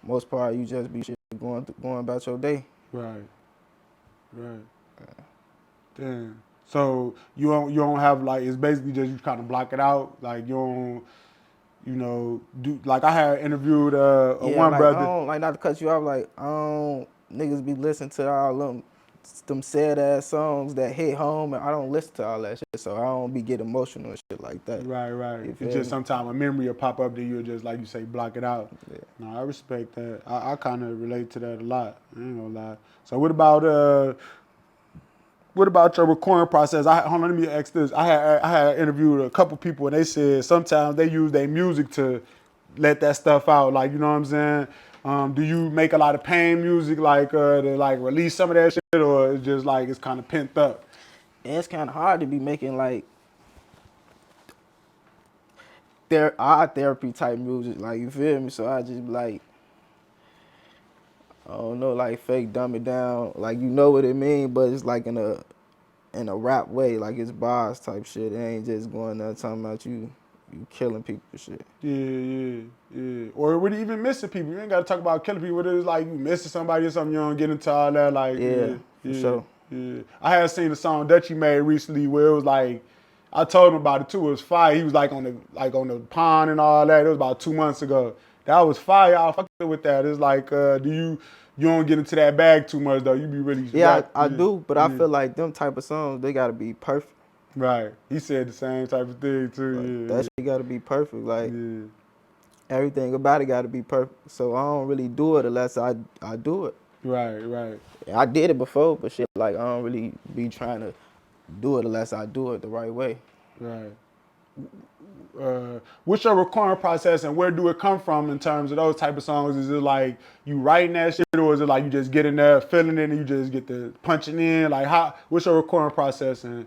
Most part, you just be shit going about your day. Right. Damn. So you don't have like, it's basically just you kind of block it out. Like you don't, do, like I had interviewed one like, brother. I don't, like, not to cut you off, like, I don't, niggas be listening to all them sad ass songs that hit home, and I don't listen to all that shit, so I don't be getting emotional and shit like that. Right. It's just sometimes a memory will pop up that you'll just, like you say, block it out. Yeah. No, I respect that. I kind of relate to that a lot. I ain't gonna lie. So what about your recording process? Hold on, let me ask this. I had interviewed a couple people and they said sometimes they use their music to let that stuff out. Like, you know what I'm saying? Do you make a lot of pain music, like to like release some of that shit, or it's just like it's kind of pent up? And it's kind of hard to be making like our therapy type music, like, you feel me? So I just be like, I don't know, like fake dumb it down, like, you know what it mean, but it's like in a rap way, like it's bars type shit. It ain't just going there talking about you killing people and shit. Yeah. Or would you even missing people? You ain't gotta talk about killing people. It's like you missing somebody or something. You don't get into all that. Like for sure. Yeah. I had seen a song Dutchie made recently where it was like, I told him about it too. It was fire. He was like on the pond and all that. It was about 2 months ago. That was fire. I fucked with that. It's like, you don't get into that bag too much though. You be really I do, but I feel like them type of songs, they gotta be perfect. Right. He said the same type of thing too. Like, that shit gotta be perfect. Like everything about it gotta be perfect. So I don't really do it unless I do it. Right. I did it before, but shit, like, I don't really be trying to do it unless I do it the right way. Right. What's your recording process and where do it come from in terms of those type of songs? Is it like you writing that shit, or is it like you just get in there, feeling it, and you just get the punching in? Like, what's your recording process and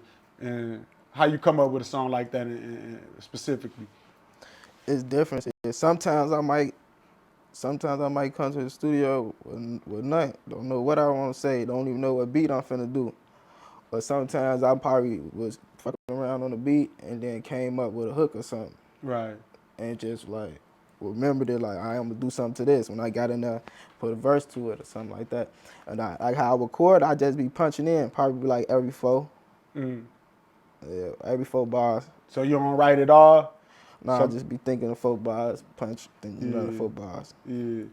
how you come up with a song like that specifically? It's different. Sometimes I might come to the studio with nothing. Don't know what I want to say. Don't even know what beat I'm finna do. But sometimes I probably was fucking around on the beat and then came up with a hook or something. Right. And just like remembered it, like, I'm gonna do something to this. When I got in there, put a verse to it or something like that. And like how I record, I just be punching in, probably like every 4. Yeah, every 4 bars. So you don't write it all? No, I just be thinking of 4 bars, punch, thinking another 4 bars. Yeah.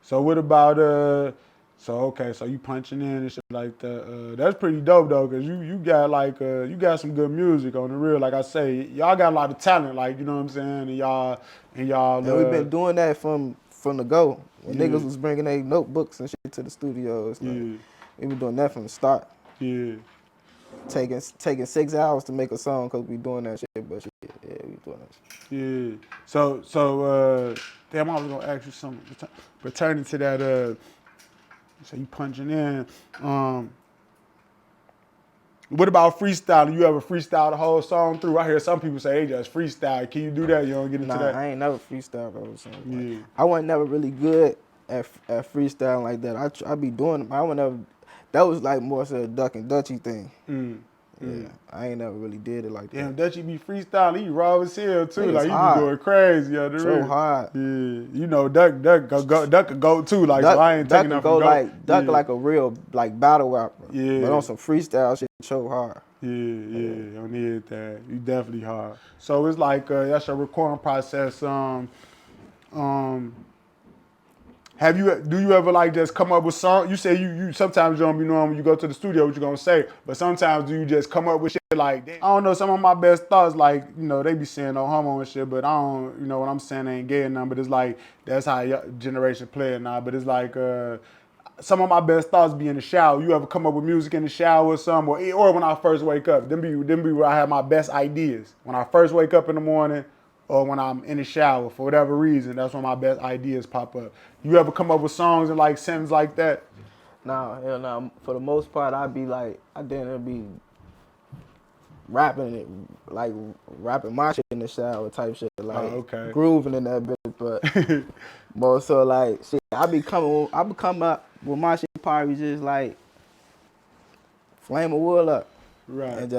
So what about so you punching in and shit like that. That's pretty dope though, cause you got like you got some good music on the real. Like I say, y'all got a lot of talent. Like, you know what I'm saying, and y'all. And we've been doing that from the go. When niggas was bringing their notebooks and shit to the studios. Like, we been doing that from the start. Yeah. Taking 6 hours to make a song because we doing that shit, but shit, yeah, we doing that shit. Yeah. So damn, I was gonna ask you something pertaining to that. So you punching in. What about freestyling? You ever freestyle the whole song through? I hear some people say they just freestyle. Can you do that? You don't get into that? I ain't never freestyled the whole song. Like, I wasn't never really good at freestyling like that. I be doing them. I wasn't never. That was like more so a Duck and Dutchie thing. Yeah, I ain't never really did it like that. Damn, Dutchie be freestyling. He raw as hell too. Niggas like he hard. be going crazy on the So real. hard. Yeah, you know Duck could go too. Like, Duck, so I ain't Duck taking could nothing go from like Duck like a real like battle rapper. Yeah. But on some freestyle shit, so hard. Yeah, on that. You definitely hard. So it's like that's your recording process. Do you ever like just come up with songs? You say you sometimes you don't be knowing when you go to the studio what you're gonna say, but sometimes do you just come up with shit like, I don't know, some of my best thoughts, like, they be saying no homo and shit, but I don't, what I'm saying ain't gay enough, but it's like, that's how your generation play it now, but it's like, some of my best thoughts be in the shower. You ever come up with music in the shower or something, or when I first wake up? Them be where I have my best ideas. When I first wake up in the morning, or when I'm in the shower, for whatever reason, that's when my best ideas pop up. You ever come up with songs and like sentences like that? Nah, hell no. For the most part, I didn't be rapping it, like rapping my shit in the shower type shit, like grooving in that bitch. But more so like shit, I be coming up with my shit probably just like flame a wood up, Right. and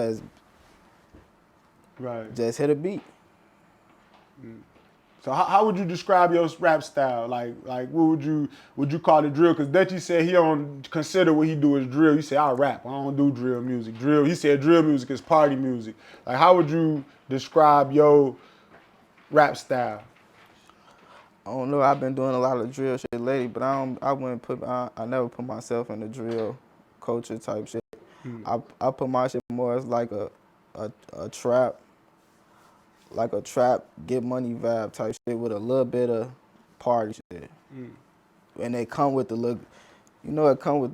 Right. just hit a beat. So how would you describe your rap style? Like what would you call it drill? Because Dutchie said he don't consider what he do as drill. He said I rap. I don't do drill music. Drill. He said drill music is party music. Like how would you describe your rap style? I don't know. I've been doing a lot of drill shit lately, but I never put myself in the drill culture type shit. I put my shit more as like a trap, get money vibe type shit with a little bit of party shit. And they come with the look, it come with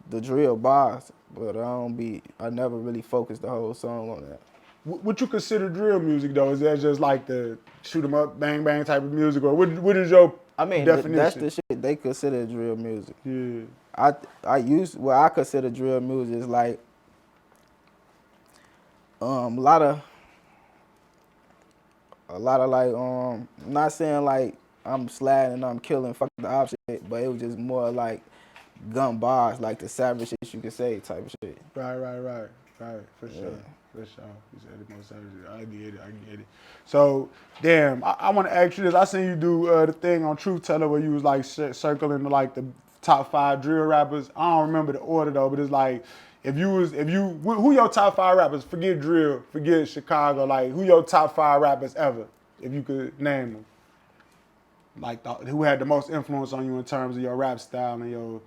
the drill bars, but I never really focused the whole song on that. What you consider drill music though? Is that just like the shoot 'em up, bang bang type of music, or what is your definition? That's the shit they consider drill music. Yeah. What I consider drill music is like a lot of like not saying like I'm sliding and I'm killing fuck the opposite, but it was just more like gun bars, like the savage shit you could say type of shit. Right, for sure. For sure. You said it most savage. I get it. So, damn, I want to ask you this. I seen you do the thing on Truth Teller where you was like circling like the top 5 drill rappers. I don't remember the order though, but it's like who your top 5 rappers? Forget drill, forget Chicago. Like who your top 5 rappers ever, if you could name them. Like who had the most influence on you in terms of your rap style and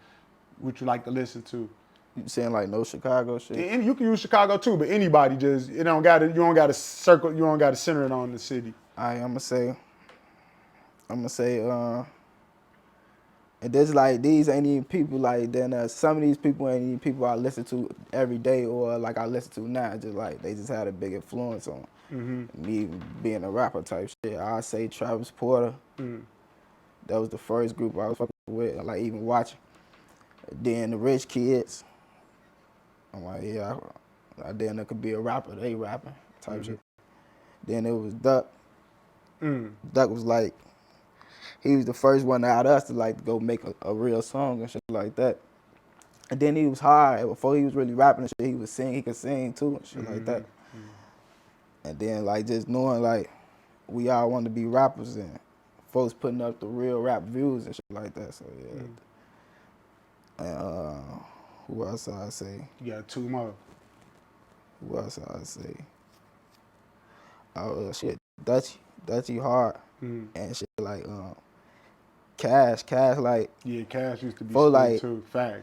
what you like to listen to. You saying like no Chicago shit? And you can use Chicago too, but anybody you don't gotta center it on the city. Alright, I'ma say and there's like these ain't even people like then some of these people ain't even people I listen to every day or like I listen to now. Just like they just had a big influence on me being a rapper type shit. I say Travis Porter. That was the first group I was fucking with, like even watching. Then the Rich Kids. I'm like, yeah, I damn near could be a rapper. They rapping type shit. Then it was Duck. Duck was like, he was the first one out of us to like go make a real song and shit like that. And then he was hard. Before he was really rapping and shit, he could sing too and shit like that. And then like just knowing like we all wanted to be rappers and folks putting up the real rap views and shit like that. So yeah. And who else I say? You got 2 more. Who else I say? Oh shit, Dutchie hard and shit like Cash like Yeah, Cash used to be for like too. Facts.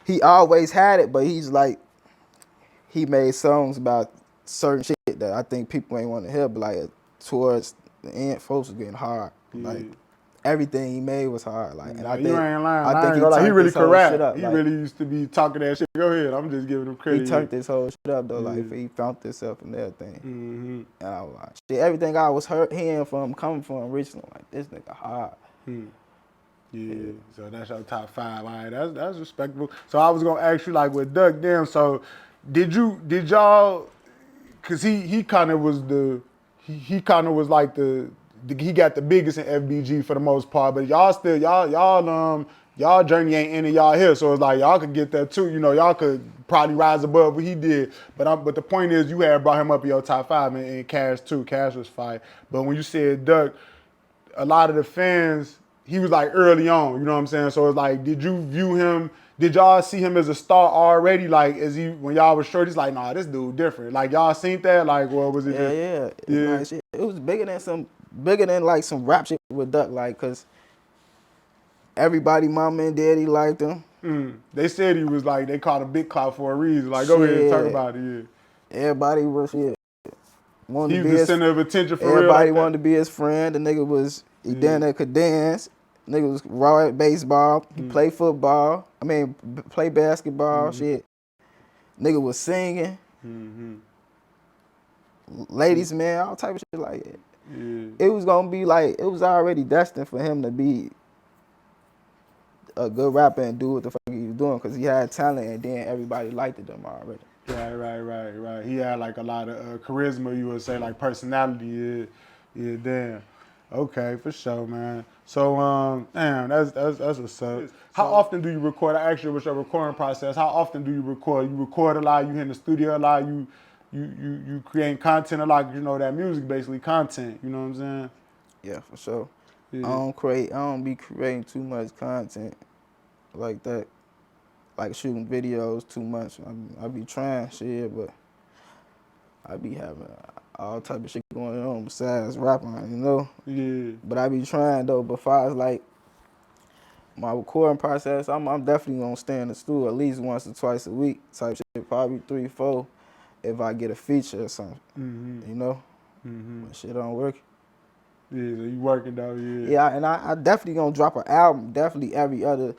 He always had it, but he's like he made songs about certain shit that I think people ain't want to hear, but like towards the end, folks was getting hard. Like everything he made was hard. Like, and I think you ain't lying. I think he really could rap. He like, really used to be talking that shit. Go ahead. I'm just giving him credit. He turned this whole shit up though. Like he found himself and everything. And I was like, shit, everything I was hearing coming from original, like this nigga hard. Yeah, so that's your top 5. All right, that's respectable. So I was gonna ask you like with Duck, damn. So did y'all? Cause he kind of was he kind of was like he got the biggest in FBG for the most part, but y'all still y'all journey ain't ending y'all here, so it's like y'all could get that too. Y'all could probably rise above what he did. But the point is, you had brought him up in your top 5 and Cash too. Cash was fire. But when you said Duck, a lot of the fans, he was like early on. You know what I'm saying? So it's like, did you view him? Did y'all see him as a star already? Like, when y'all was short, he's like, nah, this dude different. Like y'all seen that? Like, well, was it? Yeah. Like, shit, it was bigger than like some rap shit with Duck, like, cause everybody, mama and daddy liked him. They said he was like, they called him Big Clout for a reason. Like, go ahead and talk about it. Yeah. Everybody was He was the center of attention for real. Everybody wanted to be his friend. The nigga was that could dance. Nigga was raw at baseball. He played football. Play basketball. Shit. Nigga was singing. Ladies, man, all type of shit like that. It was gonna be like, it was already destined for him to be a good rapper and do what the fuck he was doing, because he had talent and then everybody liked him already. Right. He had like a lot of charisma, you would say, like personality. Yeah, damn. Okay, for sure, man. So, damn, that's what's up. How often do you record? I asked you what's your recording process. How often do you record? You record a lot. You in the studio a lot. You create content a lot. You know that music basically content. You know what I'm saying? Yeah, for sure. Yeah. I don't be creating too much content like that. Like shooting videos too much. I be trying shit, but I be having all type of shit going on besides rapping, you know? Yeah. But I be trying though, but far as like my recording process, I'm definitely gonna stay in the studio at least once or twice a week type shit, probably 3, 4 if I get a feature or something, you know? When shit don't work. Yeah, so you working though, yeah. Yeah, and I definitely gonna drop an album, definitely every other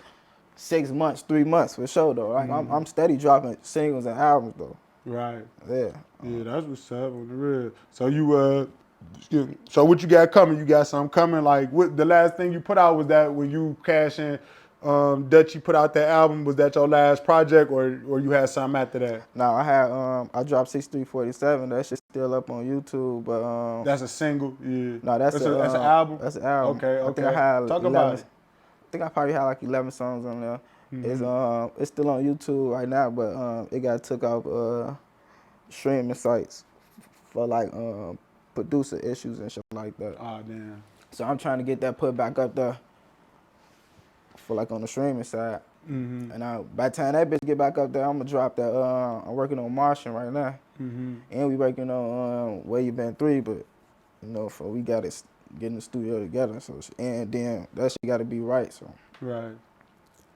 6 months, 3 months for sure though. Like I'm steady dropping singles and albums though. Right. Yeah. Yeah, that's what's up on the real. So excuse me. So what you got coming? You got something coming? Like what the last thing you put out was that when you cash in, Dutchie put out that album. Was that your last project, or you had something after that? Now I dropped 6347. That shit's still up on YouTube, but That's a single. Yeah. no, that's That's an album. That's an album. Okay. I think I Okay. had Talk 11. about it. I think I probably had like 11 songs on there. It's still on YouTube right now, but it got took off streaming sites for like producer issues and shit like that. Oh damn. So I'm trying to get that put back up there for like on the streaming side. And by the time that bitch get back up there, I'm gonna drop that. I'm working on Martian right now, and we working on Where You Been 3, but you know, for we got to get in the studio together. So and then that shit got to be right. So Right.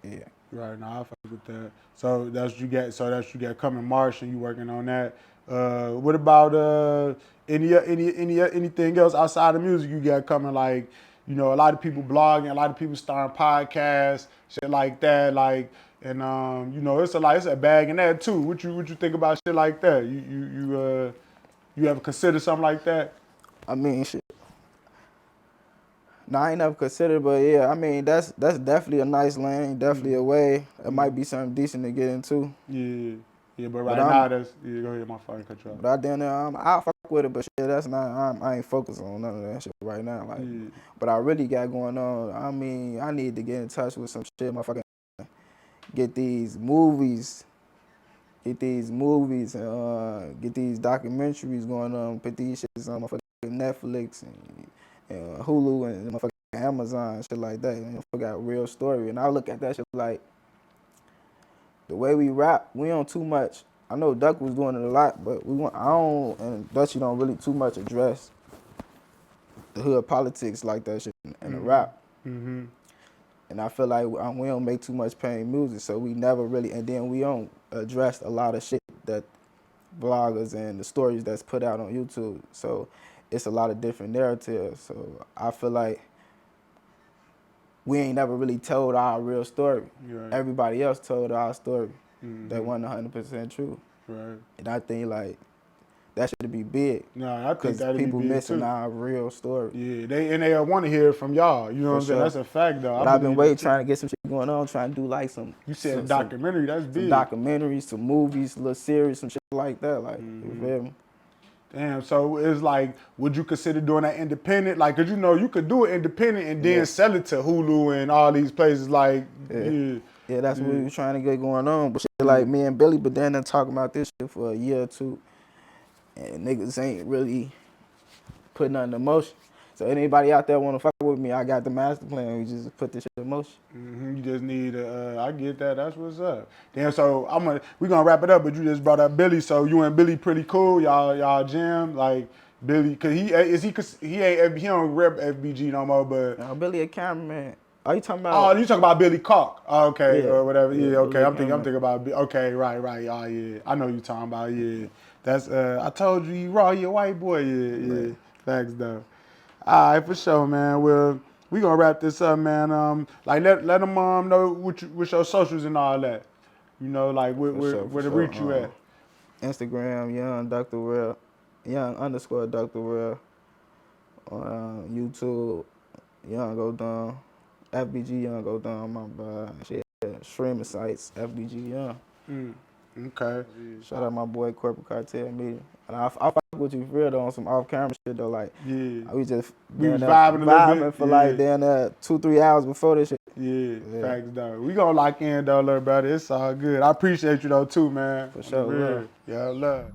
yeah. Right. Now I fuck with that. So that's what you get. So that's what you got coming March, and you working on that. What about anything else outside of music you got coming? Like, you know, a lot of people blogging, a lot of people starting podcasts, shit like that. Like, and you know, it's a bag in that too. What you think about shit like that? You ever consider something like that? I mean, shit. No, I ain't never considered, but yeah, I mean that's definitely a nice lane, definitely a way. It might be something decent to get into. Yeah. Yeah, but But right now that's go ahead, my phone cut you off. But I down there, I'll fuck with it, but shit, that's not. I ain't focused on none of that shit right now. Like, but I really got going on. I mean, I need to get in touch with some shit, motherfucking. Get these movies, get these documentaries going on. Put these shits on motherfucking Netflix and Hulu and motherfucking Amazon, shit like that. And got real story. And I look at that shit like the way we rap, we don't too much. I know Duck was doing it a lot, but and Dutchie don't really too much address the hood politics like that shit in the rap. And I feel like we don't make too much pain music, so we never really, and then we don't address a lot of shit that bloggers and the stories that's put out on YouTube. So it's a lot of different narratives. So I feel like we ain't never really told our real story. Right. Everybody else told our story that wasn't 100% true. Right. And I think like that should be big. No, I think that'd people be big missing too. our real story. Yeah, they want to hear it from y'all. You know what I'm saying? sure. That's a fact, though. But I've been waiting, trying to get some shit going on, trying to do like some. You said a documentary. That's big. Some documentaries, some movies, little series, some shit like that. Like, you feel me? Damn. So it's like, would you consider doing that independent? Like, cause you know you could do it independent and then sell it to Hulu and all these places. Like, Yeah, that's what we were trying to get going on. But shit like me and Billy, but then talking about this shit for a year or two, and niggas ain't really put nothing in motion. So anybody out there want to fuck with me, I got the master plan. We just put this shit in motion. You just need I get that. That's what's up. Damn. So we gonna wrap it up. But you just brought up Billy. So you and Billy pretty cool. Y'all jam like Billy. Cause he ain't he don't rep FBG no more. But Billy a cameraman. Are you talking about? Oh, you talking about Billy Cock? Oh, okay, or whatever. Yeah, okay. I'm thinking about. Okay, right. Oh, yeah. I know you talking about. Yeah, that's. I told you, you raw, you a white boy. Yeah. Facts though. All right, for sure, man. Well, we gonna wrap this up, man. Like let them know what's your socials and all that. You know, like where to reach you at. Instagram, Young Dr. Real, Young_Dr. Real. YouTube, Young go down. FBG Young go down. My bad. Shit, streaming sites, FBG Young. Okay. Shout out my boy Corporate Cartel meeting. And I fuck with you for real though on some off camera shit though. Like, Yeah. we just We was vibing a little bit. for like damn 2-3 hours before this shit. Yeah, facts though. We gonna lock in though, little brother. It's all good. I appreciate you though too, man. For sure, Real. love. Yeah, love.